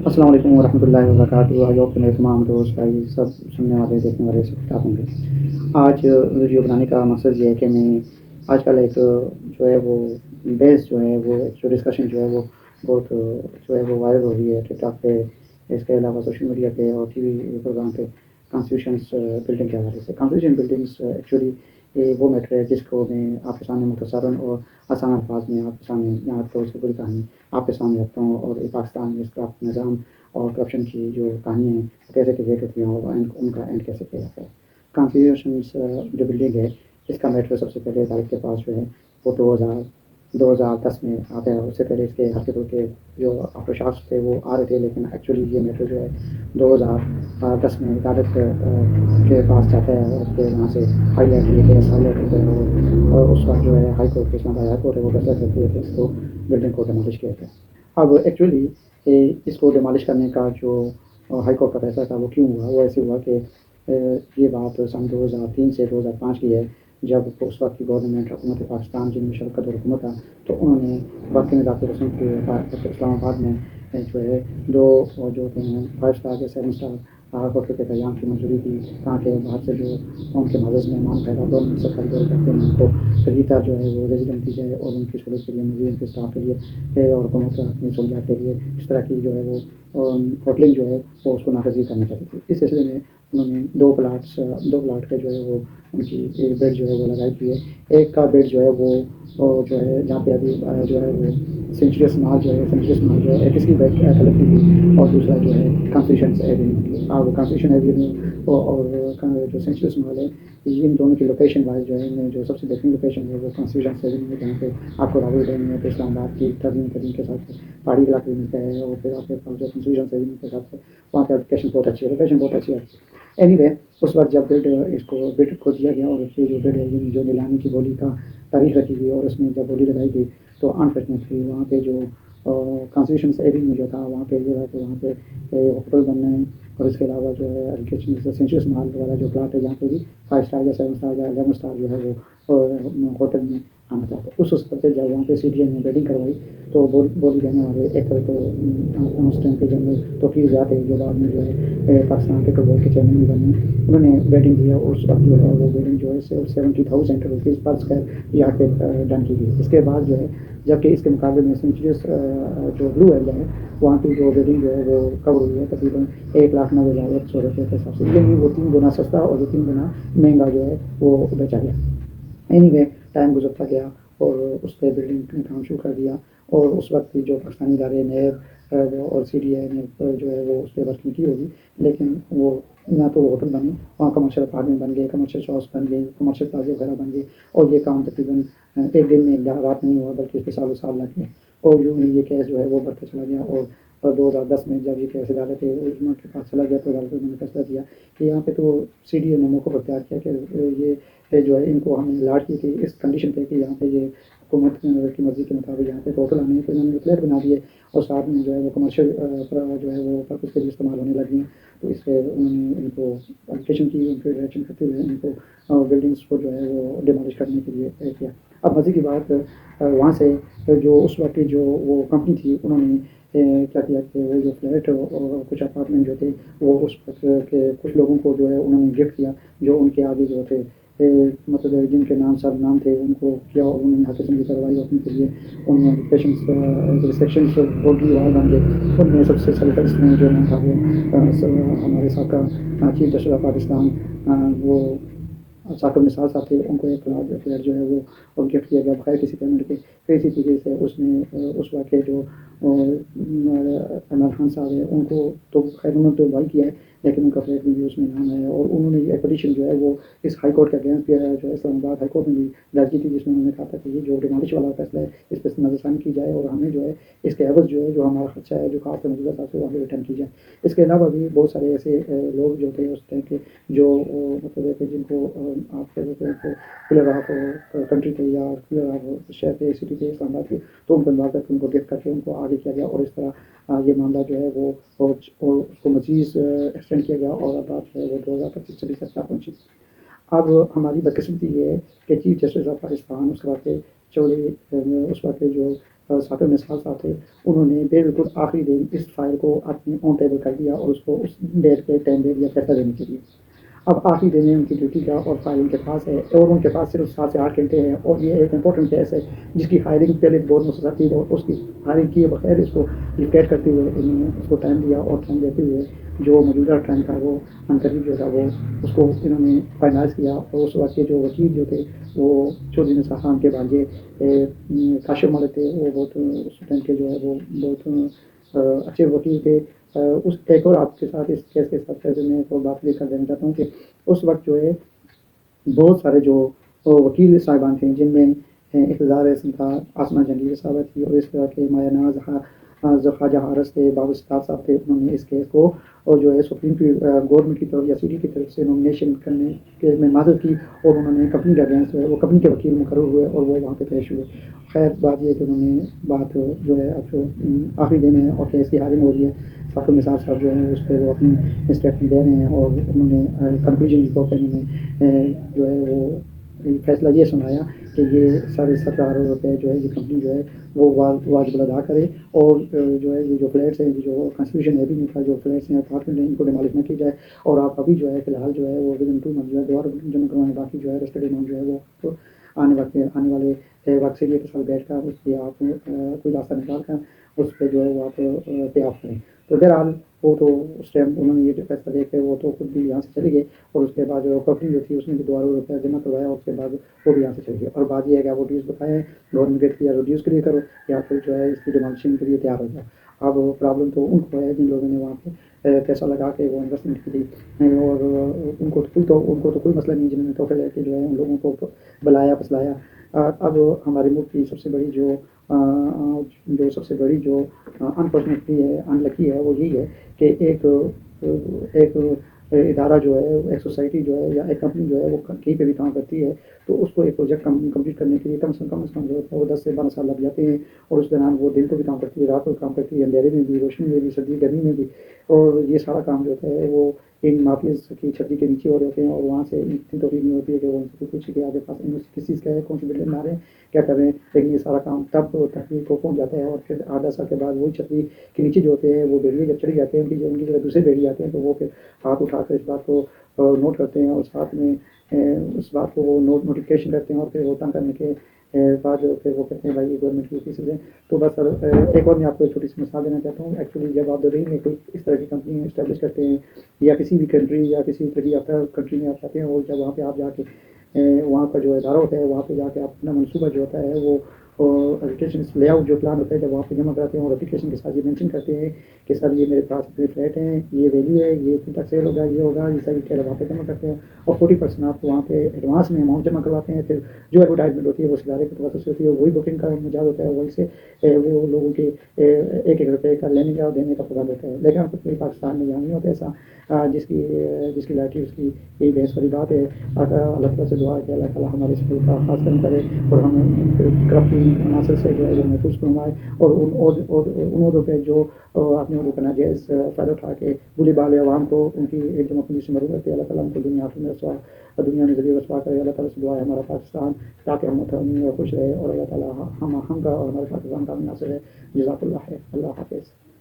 السلام علیکم ورحمۃ اللہ وبرکاتہ. آئی ہوپ کہ میرے تمام دوست بھائی سب سننے والے دیکھنے والے سب ٹھیک ہوں گے. آج ویڈیو بنانے کا مقصد یہ ہے کہ میں آج کل ایک جو ہے وہ بیس جو ہے وہ جو ڈسکشن جو ہے وہ بہت جو ہے وہ وائرل ہو رہی ہے ٹک ٹاک پہ, اس کے علاوہ سوشل میڈیا پہ اور ٹی وی پروگرام پہ, کانسٹیٹیوشنس بلڈنگ کے حوالے سے. کانسٹیٹیوشن بلڈنگس ایکچولی یہ وہ میٹر ہے جس کو میں آپ کے سامنے مختصراً اور آسان الفاظ میں آپ کے سامنے یہاں تو اس کی پوری کہانی آپ کے سامنے رکھتا ہوں, اور پاکستان میں اس کا نظام اور کرپشن کی جو کہانیاں ہیں وہ کیسے کریٹ ہوتی ہیں اور ان کا اینڈ کیسے کیا جاتا ہے. کانسٹیٹیوشنس جو بلڈنگ ہے اس کا میٹر سب سے پہلے تاریخ کے پاس جو ہے وہ 2010 میں آتا ہے. اس سے پہلے اس کے ہفتے کے جو آفٹر شاکس تھے وہ آ رہے تھے, لیکن ایکچولی یہ میٹر جو ہے 2010 میں عدالت کے پاس جاتا ہے اور پھر وہاں سے ہائی لائٹ یہ کیس ہائی لائٹ ہوتا ہے, اور اس وقت جو ہے ہائی کورٹ اسلام آباد ہائی کورٹ ہے وہ فیصلہ کرتی ہے کہ اس کو بلڈنگ کو ڈیمالش کیا جائے. اب ایکچولی اس کو ڈیمالش کرنے کا جو ہائی کورٹ کا فیصلہ تھا وہ کیوں ہوا, وہ ایسے ہوا کہ یہ بات سن 2003 سے 2005 کی ہے, جب اس وقت کی گورنمنٹ حکومت پاکستان جن میں شرکت اور حکومت تھا, تو انہوں نے وقتی ذاتی رسم کے اسلام آباد میں جو ہے دو جو ہوتے ہیں 5 اسٹار یا 7 اسٹار ہوٹل کے قیام کی منظوری دی, تاکہ باہر سے جو ان کے معزز مہمان پیدا ہو ان سے خریداری کرتے ہیں ان کو خریدار جو ہے وہ ریزیڈنٹ دی جائے, اور ان کی سہولت کے لیے مزید ان کے اسٹاف کے لیے اور حکومت اپنی سہولیات کے لیے اس طرح کی جو ہے وہ ہوٹلنگ جو ہے وہ اس کو نافذ کرنا چاہتی تھی. اس سلسلے میں انہوں نے دو پلاٹ کا جو ہے وہ ان کی بیڈ جو ہے وہ لگائی تھی ہے. ایک کا بیڈ جو ہے وہ جو ہے جہاں پہ ابھی جو ہے وہ سینچریس مال جو ہے کسی بیڈ کلیکٹ کی, اور دوسرا جو ہے کانسٹیٹیوشن ایونیو اور کانسٹیٹیوشن ایونیو اور جو سینچریس مال ہے, ان دونوں کی لوکیشن وائز جو ہے ان میں جو سب سے بہترین لوکیشن ہے وہ کانسٹیٹیوشن ایونیو, جہاں پہ آپ کو راول ڈیم میں اسلام آباد کی ترمیم کے ساتھ پہاڑی علاقے میں ملتا ہے, اور پھر آپ کے پاس جو کانسٹیٹیوشن ایونیو کے ساتھ وہاں پہ لوکیشن بہت اچھی ہے. اینی وے اس وقت جب بڈ کو دیا گیا, اور یہ جو بڈ ہے جو نیلامی کی بولی کا تاریخ رکھی گئی, اور اس میں جب بولی لگائی گئی تو انفارچونیٹلی وہاں پہ جو کانسٹیٹیوشن ایونیو جو تھا وہاں پہ جو ہے کہ وہاں پہ ہوٹل بننا ہے, اور اس کے علاوہ جو ہے سینچریس مال والا جو پلاٹ ہے جہاں پہ بھی 5 اسٹار یا 7 اسٹار یا 11 اسٹار جو ہے وہ ہوٹل میں آنا چاہتا ہے. اس وقت سے جب وہاں پہ سی ڈی ایم نے بیڈنگ کروائی تو بولی دینے والے ایک طرح تو اس ٹائم کے جنرل توفیق زیادہ ہے جو بعد میں جو ہے پاکستان کرکٹ بورڈ کے چیئرمین بھی بنے, انہوں نے بیڈنگ دیا. اس وقت جو ہے وہ بیڈنگ جو ہے 70,000 روپیز پر اسکوائر یارڈ پہ ڈن کی گئی. اس کے بعد جو ہے جبکہ اس کے مقابلے میں سینچریس جو بلو ایریا ہے وہاں کی جو بیڈنگ جو ہے وہ کور ہوئی ہے تقریباً 1,90,100 روپئے کے حساب سے, یعنی وہ 3 گنا سستا اور وہ 3 گنا مہنگا جو ہے وہ بیچا گیا. اینی وے ٹائم گزرتا گیا اور اس پہ بلڈنگ نے کام شروع کر دیا, اور اس وقت کی جو پاکستانی ادارے نیب اور سی ڈی اے نے جو ہے وہ اس پہ ورکنگ کی ہوگی, لیکن وہ نہ تو وہ ہوٹل بنے, وہاں کمرشل اپارٹمنٹ بن گئے, کمرشل شاپس بن گئے, کمرشل پلازے وغیرہ بن گئے, اور یہ کام تقریباً ایک دن میں رات نہیں ہوا بلکہ اس کے سالوں سال لگ گئے, اور یوں ہی یہ کیس جو ہے وہ بڑھتا چلا گیا. اور 2010 میں جب یہ کیس عدالت کے پاس چلا گیا تو عدالت نے فیصلہ دیا کہ یہاں پہ تو سی ڈی اے نے موقع اختیار کیا کہ یہ جو ہے ان کو ہم نے لاٹ کی تھی اس کنڈیشن پہ کہ یہاں پہ یہ حکومت کی مرضی کے مطابق یہاں پہ ہوٹل آنے تو انہوں نے فلیٹ بنا دیے, اور ساتھ میں جو ہے وہ کمرشل جو ہے وہ پرپز کے لیے استعمال ہونے لگی ہیں. تو اس پہ انہوں نے ان کو اپلیکیشن کی, ان کو ڈائریکشن کرتے ہوئے ان کو بلڈنگس کو جو ہے وہ ڈیمالش کرنے کے لیے کیا. اب مزے کی بات وہاں سے جو اس وقت کی جو وہ کمپنی تھی انہوں نے کیا کیا کہ وہ جو فلیٹ اور کچھ اپارٹمنٹ جو تھے وہ اس وقت کے کچھ لوگوں کو جو ہے انہوں نے گفٹ کیا, جو ان کے آگے جو تھے مطلب جن کے نام تھے ان کو کیا, اور انہوں نے حقیقت کی کارروائی روکنے کے لیے ان میں ریسٹرکشنس پولٹری وال بن گئے. ان میں سب سے سرفرست میں جو نام تھا وہ ہمارے سابقہ چیف جسٹس آف پاکستان وہ ثاقب نثار صاحب تھے, ان کو ایک فلیٹ جو ہے وہ گفٹ کیا گیا بغیر کسی پیمنٹ کے. پھر اسی طریقے سے اس میں اس واقعے جو عمران خان صاحب ہیں ان کو تو خیر انہوں نے تو بھائی کیا ہے, لیکن ان کا فلیٹ بھی اس میں نام ہے, اور انہوں نے ایک پٹیشن جو ہے وہ اس ہائی کورٹ کے اگینسٹ جو ہے اسلام آباد ہائی کورٹ میں بھی درج کی تھی, جس میں انہوں نے کہا تھا کہ یہ جو ڈیمالش والا فیصلہ ہے اس پہ نظر ثانی کی جائے, اور ہمیں جو ہے اس کے عوض جو ہے جو ہمارا خرچہ ہے جو خاص موجودہ صاحب سے وہاں ریٹرن کی جائے. اس کے علاوہ بھی بہت سارے ایسے لوگ جو تھے اس ٹائم کے جو مطلب ہے کہ جن کو آپ کہتے ہیں کلر آف کنٹری تھے یا کلر آف شہر تھے سٹی تھے اسلام آباد کے, تو ان کو انوالو کر کے ان کو گفٹ کر کے ان کو آگے کیا گیا, اور اس طرح یہ معاملہ جو ہے وہ اس کو مزید ایکسٹینڈ کیا گیا, اور اب بات جو ہے وہ 2025-26 تک پہنچی. اب ہماری بدقسمتی یہ ہے کہ چیف جسٹس آف پاکستان اس کے بعد چودھری اس وقت کے جو ثاقب نثار صاحب تھے، انہوں نے بالکل آخری دن اس فائل کو اپنے آن ٹیبل کر دیا اور اس کو اس ڈیٹ پہ ٹائم دے دیا پیسہ دینے کے لیے. اب آخری دن میں ان کی ڈیوٹی کا اور فائل ان کے پاس ہے اور ان کے پاس صرف 7 سے 8 گھنٹے ہیں اور یہ ایک امپورٹنٹ کیس ہے جس کی ہائرنگ پہلے بہت مختصر تھی اور اس کی ہائرنگ کیے بغیر اس کو ریپیٹ کرتے ہوئے انہوں نے اس کو ٹائم دیا اور ٹائم دیتے ہوئے جو موجودہ ٹائم تھا وہ انقریب جو تھا وہ اس کو انہوں نے فائنلائز کیا. اور اس وقت کے جو وکیل جو تھے وہ چودھری نثار خان کے بھانجے کاشف ملک تھے. وہ بہت اس ٹائم کے جو ہے وہ بہت اچھے وکیل تھے. اس ایک اور آپ کے ساتھ اس کیس کے ساتھ میں ایک اور بات یہ کر دینا چاہتا ہوں کہ اس وقت جو ہے بہت سارے جو وکیل صاحبان تھے جن میں اقتدار احسن تھا، آسمہ جہانگیر صاحبہ تھی اور اس طرح کے مایا ناز خواجہ حارث تھے، بابر ستار صاحب تھے. انہوں نے اس کیس کو اور جو ہے سپریم گورنمنٹ کی طرف یا سی ڈی کی طرف سے نامنیشن کرنے کے میں مدد کی اور انہوں نے کمپنی کا اگینسٹ جو ہے وہ کمپنی کے وکیل مقرر ہوئے اور وہ وہاں پہ پیش ہوئے. خیر بات یہ کہ انہوں نے بات جو ہے اب جو آخری دن ہے اور کیس کی حاضر ہو رہی ہے. ثاقب نثار صاحب جو ہیں اس پہ وہ اپنی اسٹیٹمنٹ دے رہے ہیں اور انہوں نے کنکلوژن رپورٹ پہ انہوں نے جو ہے وہ فیصلہ یہ سنایا کہ یہ 17.5 روپے جو ہے یہ کمپنی جو ہے وہ واجب ادا کرے اور جو ہے یہ جو فلیٹس ہیں جو کانسٹیٹیوشن ہے بھی نہیں تھا جو فلیٹس ہیں اپارٹمنٹ ہیں ان کو ڈیمالش نہ کی جائے اور آپ ابھی جو ہے فی الحال جو ہے وہ ود ان 2 منتھ جو ہے دوبارہ جمع کروائیں. باقی جو ہے ریسٹڈ اماؤنٹ جو ہے وہ آنے والے وقت سے یہ کے ساتھ بیٹھ کر اس کی آپ کوئی راستہ نکال کر اس پہ جو ہے وہ آپ پے آف کریں. تو بہرحال وہ تو اس ٹائم انہوں نے یہ جو فیصلہ دے کے وہ تو خود بھی یہاں سے چلے گئے اور اس کے بعد جو کمپنی جو تھی اس نے بھی 2 روپیہ جمع کروایا اور اس کے بعد وہ بھی یہاں سے چلے گئے. اور بات یہ ہے کہ آپ وہ ڈیوز بتائیں گورنمنٹ گیٹ کی یا ڈیوز کلیئر کرو یا پھر جو ہے اس کی ڈیمانشن کے لیے تیار ہو جاؤ. اب پرابلم تو ان کو ہے جن لوگوں نے وہاں پہ پیسہ لگا کے وہ انویسٹمنٹ کی تھی اور ان کو تو کوئی مسئلہ نہیں جنہوں نے تحفے لے کے جو ہے ان لوگوں کو بلایا پسلایا. اب ہمارے ملک کی سب سے بڑی سب سے بڑی جو انفارچونیٹلی ہے انلکی ہے وہ یہی ہے کہ ایک ادارہ جو ہے ایک سوسائٹی جو ہے یا ایک کمپنی جو ہے وہ کہیں پہ بھی کام کرتی ہے تو اس کو ایک پروجیکٹ کمپلیٹ کرنے کے لیے کم سے کم جو ہے وہ 10 سے 12 سال لگ جاتے ہیں اور اس دوران وہ دن کو بھی کام کرتی ہے، رات کو کام کرتی ہے، اندھیرے میں بھی، روشنی میں بھی، سردی گرمی میں بھی. اور یہ سارا کام جو ہے وہ ان مافیاز کی چھتری کے نیچے ہو رہے ہوتے ہیں اور وہاں سے اتنی توفیق نہیں ہوتی ہے کہ وہ ان سے پوچھے کہ آپ کے پاس کس چیز کا ہے، کون سی بلڈنگ بنا رہے ہیں، کیا کر رہے ہیں. لیکن یہ سارا کام تب تحقیق کو پہنچ جاتا ہے اور پھر 8-10 سال کے بعد وہی چھتری کے نیچے جو ہوتے ہیں وہ بیڑیے جب چڑھ جاتے ہیں ان کی جگہ دوسرے بیڑی آتے ہیں تو وہ پھر ہاتھ اٹھا کر اس بات کو نوٹ کرتے ہیں اور ساتھ میں اس بات کو وہ نوٹیفکیشن کرتے ہیں اور پھر وہ تنگ کرنے کے بعد پھر وہ کہتے ہیں بھائی یہ گورنمنٹ کی آفیسز ہیں. تو بس سر ایک اور میں آپ کو ایک چھوٹی سی مثال دینا چاہتا ہوں. ایکچولی جب آپ دبئی میں کوئی اس طرح کی کمپنی اسٹیبلش کرتے ہیں یا کسی بھی کنٹری یا کسی ترقی یافتہ کنٹری میں آپ جاتے ہیں اور جب وہاں پہ آپ جا کے وہاں کا جو ادارہ ہوتا ہے وہاں پہ جا کے آپ اپنا منصوبہ جو ہوتا ہے وہ اپلیکیشن لے آؤٹ جو پلان ہوتا ہے جب وہاں پہ جمع کراتے ہیں اور اپلیکیشن کے ساتھ یہ مینشن کرتے ہیں کہ سر یہ میرے پاس اتنے فلیٹ ہیں، یہ ویلیو ہے، یہ اتنے تک سیل ہوگا، یہ ہوگا، یہ ساری ڈیٹیل وہاں پہ جمع کرتے ہیں اور 40% آپ وہاں پہ ایڈوانس میں اماؤنٹ جمع کرواتے ہیں. پھر جو ایڈورٹائزمنٹ ہوتی ہے وہ اس ادارے کی طرف سے ہوتی ہے وہی بکنگ کا مجاز ہوتا ہے وہی سے وہ لوگوں کے 1-1 روپے کا لینے کا اور دینے کا پروگرام ہوتا ہے. لیکن آپ پاکستان میں یہاں نہیں ہوتا ایسا جس کی لائٹی اس کی یہی بحث والی بات ہے. اللہ تعالیٰ سے دعا ہے کہ اللہ تعالیٰ ہمارے اس ملک کا خاص کرم کرے اور ہمیں کرپٹی عناصر سے جو ہے وہ محفوظ فرمائے اور ان عہدوں پہ جو اپنے عہدوں کا ناجائز فائدہ اٹھا کے بلی بالے عوام کو ان کی ایک جمع پوزیشن ضرورت ہے. اللہ تعالیٰ ہم کو دنیا میں ذریعہ رسوا کرے. اللہ تعالیٰ سے دعا ہے ہمارا پاکستان تاکہ ہم خوش رہے اور اللہ تعالیٰ ہم کا اور ہمارے پاکستان کا ناصر ہے. جزاک اللہ خیر. اللہ حافظ.